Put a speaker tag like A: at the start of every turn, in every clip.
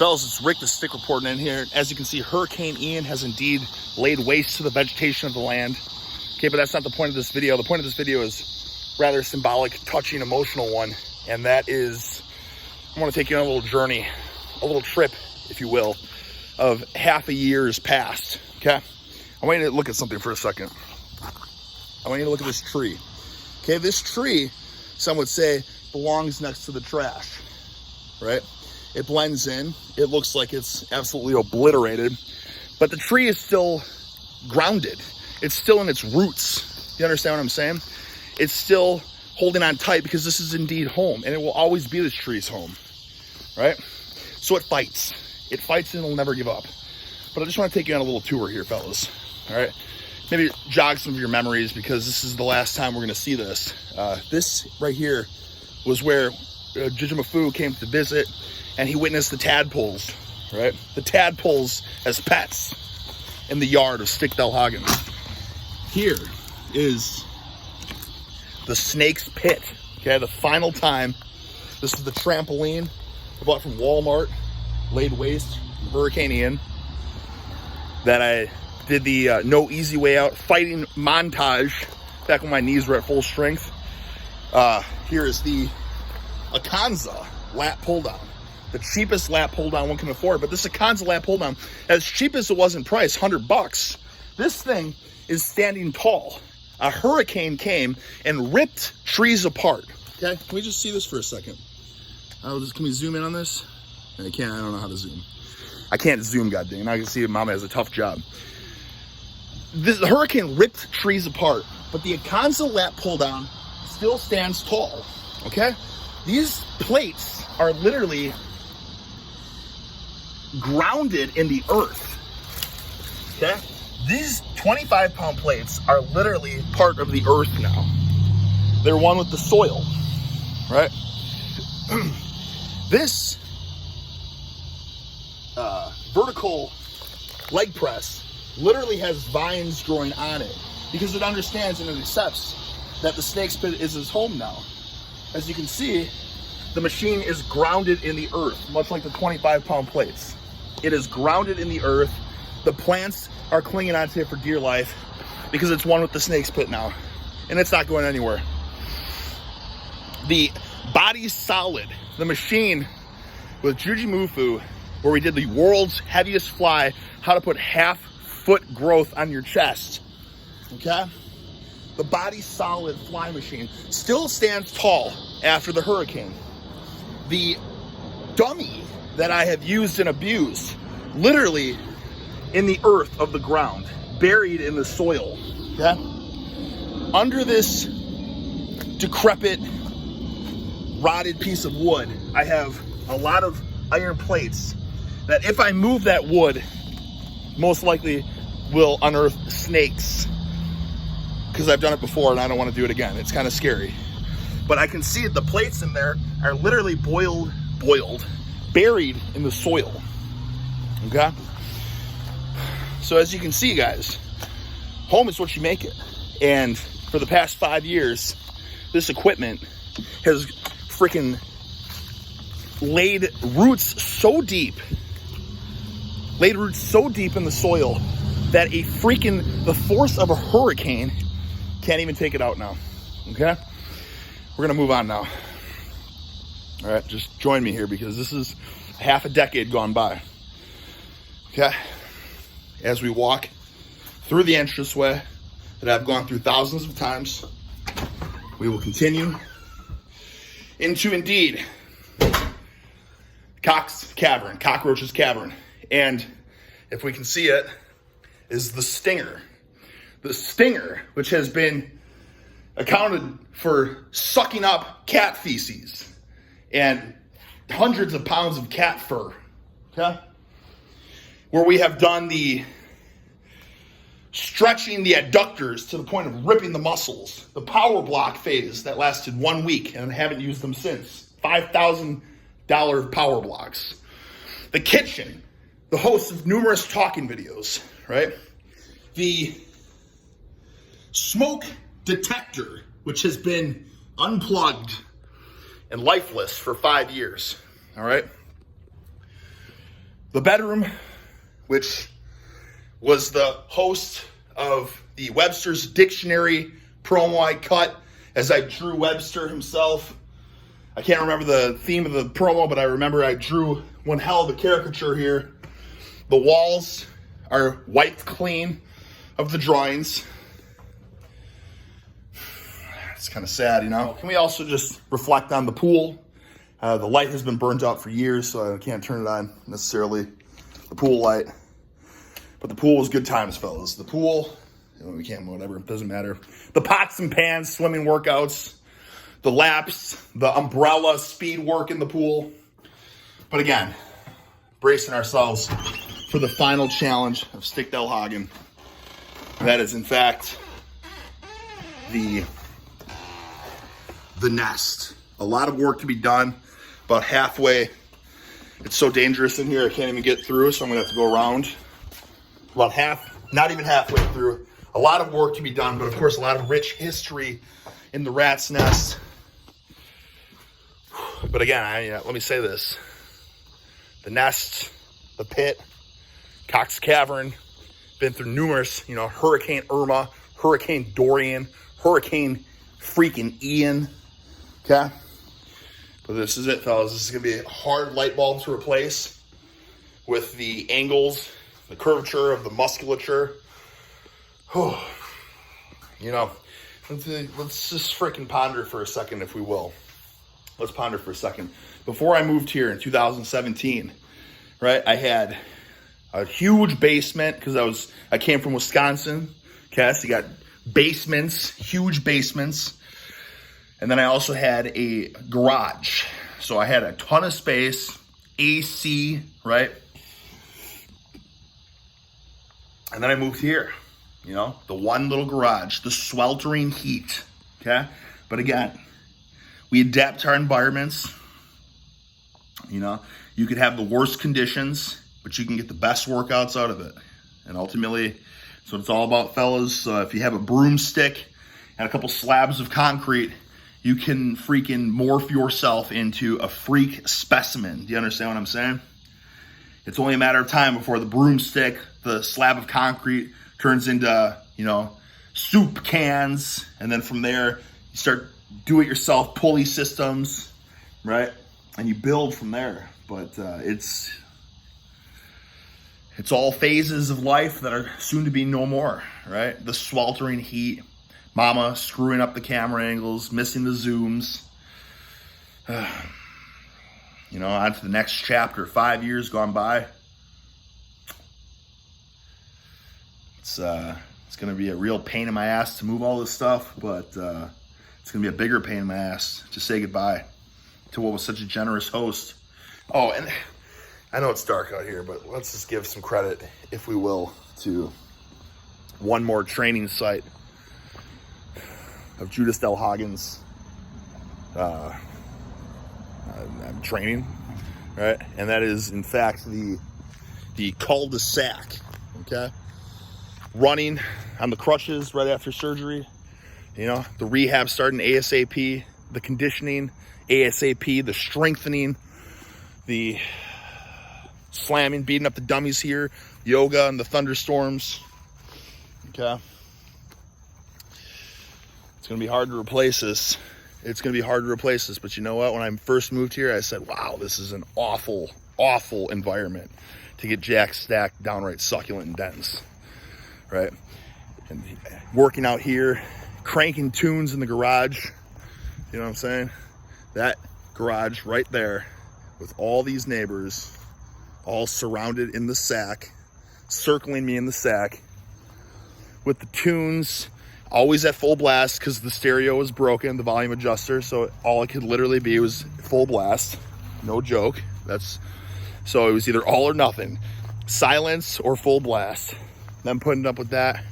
A: Fellas, it's Rick the Stick reporting in here. As you can see, Hurricane Ian has indeed laid waste to the vegetation of the land. Okay, but that's not the point of this video. The point of this video is rather symbolic, touching, emotional one. And that is, I want to take you on a little journey, a little trip, if you will, of half a year's past. Okay? I want you to look at something for a second. I want you to look at this tree. Okay, this tree, some would say, belongs next to the trash, right? It blends in. It looks like it's absolutely obliterated, but the tree is still grounded. It's still in its roots. You understand what I'm saying? It's still holding on tight because this is indeed home, and it will always be this tree's home, right? So it fights. It fights and it'll never give up. But I just want to take you on a little tour here, fellas. All right? Maybe jog some of your memories because this is the last time we're going to see this. This right here was where Jijimafu came to visit, and he witnessed the tadpoles, right? The tadpoles as pets in the yard of Stick Delhagen. Here is the snake's pit, okay? The final time. This is the trampoline I bought from Walmart, laid waste from Hurricane Ian, that I did the no easy way out fighting montage back when my knees were at full strength. Here is the Akanza lat pull down. The cheapest lat pull down one can afford, but this Akanza lat pull down, as cheap as it was in price, $100, this thing is standing tall. A hurricane came and ripped trees apart. Okay, can we just see this for a second? Can we zoom in on this? I can't, I don't know how to zoom. I can't zoom, goddamn. I can see Mama has a tough job. The hurricane ripped trees apart, but the Akanza lat pull down still stands tall, okay? These plates are literally grounded in the earth, okay? These 25-pound plates are literally part of the earth now. They're one with the soil, right? This vertical leg press literally has vines growing on it because it understands and it accepts that the snake's pit is his home now. As you can see, the machine is grounded in the earth, much like the 25-pound plates. It is grounded in the earth. The plants are clinging onto it for dear life because it's one with the snake's pit now, and it's not going anywhere. The body's solid. The machine with Jijimafu, where we did the world's heaviest fly, how to put half-foot growth on your chest, okay? The body solid fly machine still stands tall after the hurricane. The dummy that I have used and abused, literally in the earth of the ground, buried in the soil, okay? Under this decrepit, rotted piece of wood, I have a lot of iron plates that if I move that wood, most likely will unearth snakes, because I've done it before and I don't want to do it again. It's kind of scary. But I can see the plates in there are literally boiled, buried in the soil, okay? So as you can see, guys, home is what you make it. And for the past 5 years, this equipment has freaking laid roots so deep in the soil that the force of a hurricane can't even take it out now, okay? We're gonna move on now. All right, just join me here because this is half a decade gone by, okay? As we walk through the entranceway that I've gone through thousands of times, we will continue into, indeed, Cockroach's Cavern. And if we can see it, is the Stinger. The Stinger, which has been accounted for sucking up cat feces and hundreds of pounds of cat fur, okay? Where we have done the stretching the adductors to the point of ripping the muscles. The power block phase that lasted 1 week and I haven't used them since. $5,000 power blocks. The kitchen, the host of numerous talking videos, right? The smoke detector, which has been unplugged and lifeless for 5 years, all right? The bedroom, which was the host of the Webster's Dictionary promo I cut as I drew Webster himself. I can't remember the theme of the promo, but I remember I drew one hell of a caricature here. The walls are wiped clean of the drawings. It's kind of sad, you know. Can we also just reflect on the pool? The light has been burnt out for years, so I can't turn it on necessarily, the pool light. But the pool was good times, fellas. The pool, you know, we can't, whatever, it doesn't matter. The pots and pans, swimming workouts, the laps, the umbrella speed work in the pool. But again, bracing ourselves for the final challenge of Stickdale-Hagen. That is, in fact, the nest. A lot of work to be done. About halfway. It's so dangerous in here, I can't even get through, so I'm gonna have to go around. About half, not even halfway through. A lot of work to be done, but of course a lot of rich history in the rat's nest. But again, let me say this. The nest, the pit, Cox Cavern, been through numerous, Hurricane Irma, Hurricane Dorian, Hurricane freaking Ian, okay? But this is it, fellas. This is going to be a hard light bulb to replace with the angles, the curvature of the musculature. Let's just freaking ponder for a second, if we will. Let's ponder for a second. Before I moved here in 2017, right, I had a huge basement because I came from Wisconsin. Okay, so you got basements, huge basements. And then I also had a garage. So I had a ton of space, AC, right? And then I moved here, the one little garage, the sweltering heat, okay? But again, we adapt to our environments. You could have the worst conditions, but you can get the best workouts out of it. And ultimately, that's what it's all about, fellas. If you have a broomstick and a couple slabs of concrete, you can freaking morph yourself into a freak specimen. Do you understand what I'm saying? It's only a matter of time before the broomstick, the slab of concrete, turns into, soup cans. And then from there, you start do-it-yourself pulley systems, right? And you build from there. But it's all phases of life that are soon to be no more, right? The sweltering heat, mama screwing up the camera angles, missing the zooms. On to the next chapter. 5 years gone by. It's going to be a real pain in my ass to move all this stuff, but it's going to be a bigger pain in my ass to say goodbye to what was such a generous host. Oh, and I know it's dark out here, but let's just give some credit, if we will, to one more training site of Judas Del-Hagen's training, right? And that is, in fact, the cul-de-sac, okay? Running on the crutches right after surgery, the rehab starting ASAP, the conditioning ASAP, the strengthening, the slamming, beating up the dummies here, yoga and the thunderstorms, okay? It's going to be hard to replace this. It's going to be hard to replace this, but you know what? When I first moved here, I said, wow, this is an awful, awful environment to get jack stacked, downright succulent and dense, right? And working out here, cranking tunes in the garage, you know what I'm saying? That garage right there with all these neighbors all surrounded in the sack, circling me in the sack with the tunes always at full blast because the stereo was broken, the volume adjuster, so all it could literally be was full blast. No joke. So it was either all or nothing. Silence or full blast. Then putting up with that.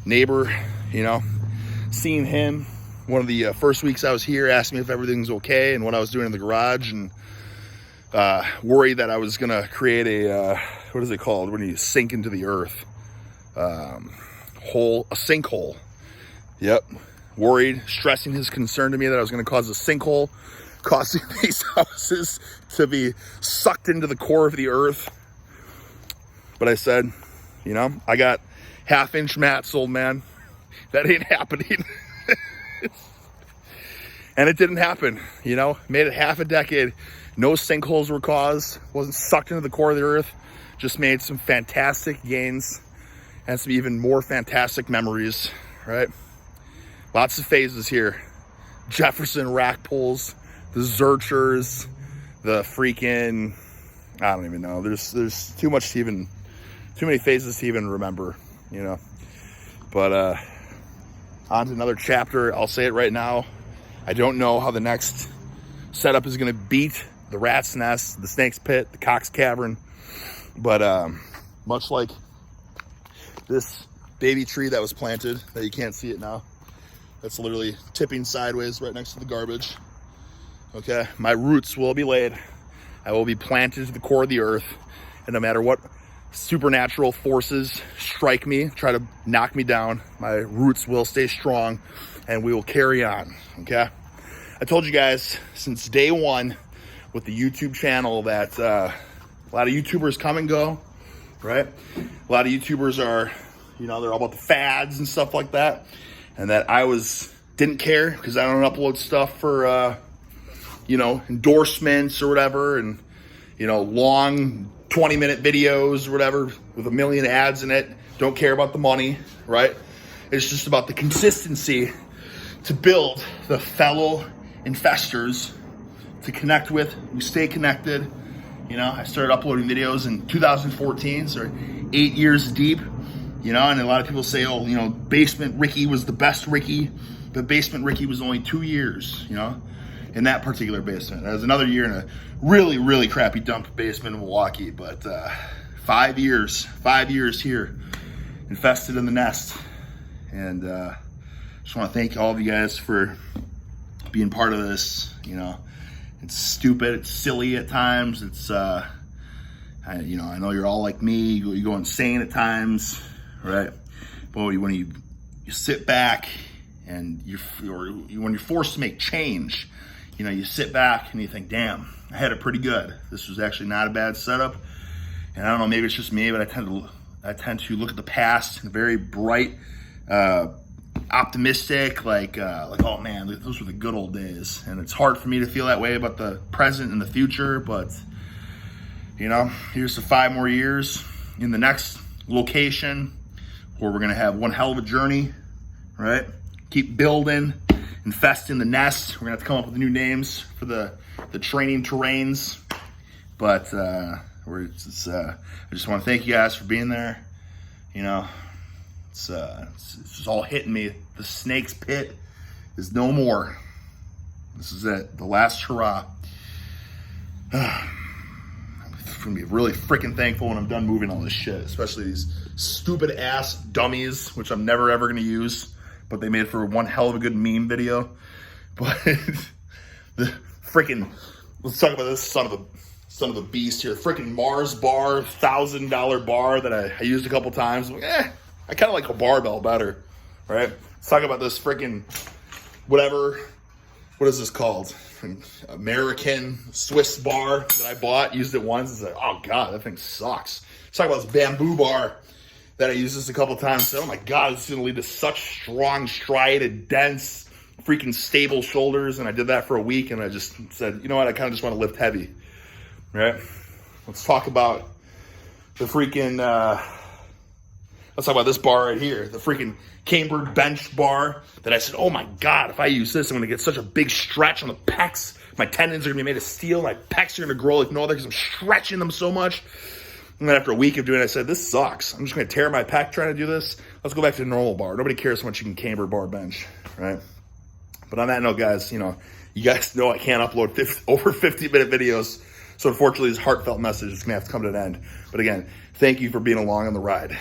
A: Neighbor, seeing him, one of the first weeks I was here, asked me if everything's okay and what I was doing in the garage, and worried that I was going to create a, what is it called when you sink into the earth? A sinkhole. Yep. Worried, stressing his concern to me that I was going to cause a sinkhole, causing these houses to be sucked into the core of the earth. But I said, you know, I got half-inch mats, old man. That ain't happening. And it didn't happen, you know. Made it half a decade. No sinkholes were caused. Wasn't sucked into the core of the earth. Just made some fantastic gains and some even more fantastic memories, right? Lots of phases here. Jefferson rack pulls, the Zerchers, the freaking, I don't even know. There's too many phases to even remember, you know. But on to another chapter. I'll say it right now. I don't know how the next setup is going to beat the Rat's Nest, the Snake's Pit, the Cox Cavern. But much like this baby tree that was planted, that you can't see it now, that's literally tipping sideways right next to the garbage. Okay, my roots will be laid. I will be planted to the core of the earth. And no matter what supernatural forces strike me, try to knock me down, my roots will stay strong and we will carry on, okay? I told you guys since day one with the YouTube channel that a lot of YouTubers come and go, right? A lot of YouTubers are, you know, they're all about the fads and stuff like that. And that I didn't care because I don't upload stuff for, you know, endorsements or whatever. And, you know, long 20-minute videos or whatever with a million ads in it. Don't care about the money, right? It's just about the consistency to build the fellow infestors to connect with. We stay connected. You know, I started uploading videos in 2014, so 8 years deep. You know, and a lot of people say, oh, you know, Basement Ricky was the best Ricky. But Basement Ricky was only 2 years, you know, in that particular basement. There was another year in a really, really crappy dump basement in Milwaukee. But 5 years here, infested in the nest. And just want to thank all of you guys for being part of this. You know, it's stupid, it's silly at times. It's, you know, I know you're all like me. You go insane at times. Right, but when you sit back and when you're forced to make change, you know, you sit back and you think, damn, I had it pretty good. This was actually not a bad setup. And I don't know, maybe it's just me, but I tend to look at the past in a very bright, optimistic, like, oh man, those were the good old days. And it's hard for me to feel that way about the present and the future, but you know, here's to 5 more years in the next location, where we're gonna have one hell of a journey, right? Keep building, infest in the nest. We're gonna have to come up with new names for the training terrains. But I just want to thank you guys for being there. You know, it's just all hitting me. The Snake's Pit is no more. This is it. The last hurrah. I'm gonna be really freaking thankful when I'm done moving all this shit, especially these stupid ass dummies, which I'm never ever gonna use, but they made for one hell of a good meme video. But the freaking, let's talk about this son of a beast here. The freaking Mars bar, $1,000 bar that I used a couple times. I'm like, I kind of like a barbell better, right? Let's talk about this freaking whatever. What is this called? American Swiss bar that I bought, used it once. It's like, oh God, that thing sucks. Let's talk about this bamboo bar that I used this a couple times. Said, oh my God, this is going to lead to such strong, striated, dense, freaking stable shoulders. And I did that for a week, and I just said, you know what? I kind of just want to lift heavy, right? Let's talk about the freaking, let's talk about this bar right here, the freaking cambered bench bar that I said, oh my God, if I use this, I'm going to get such a big stretch on the pecs. My tendons are going to be made of steel. My pecs are going to grow like no other because I'm stretching them so much. And then after a week of doing it, I said, this sucks. I'm just going to tear my pec trying to do this. Let's go back to the normal bar. Nobody cares how much you can camber bar bench, right? But on that note, guys, you know, you guys know I can't upload over 50-minute videos. So unfortunately, this heartfelt message is going to have to come to an end. But again, thank you for being along on the ride.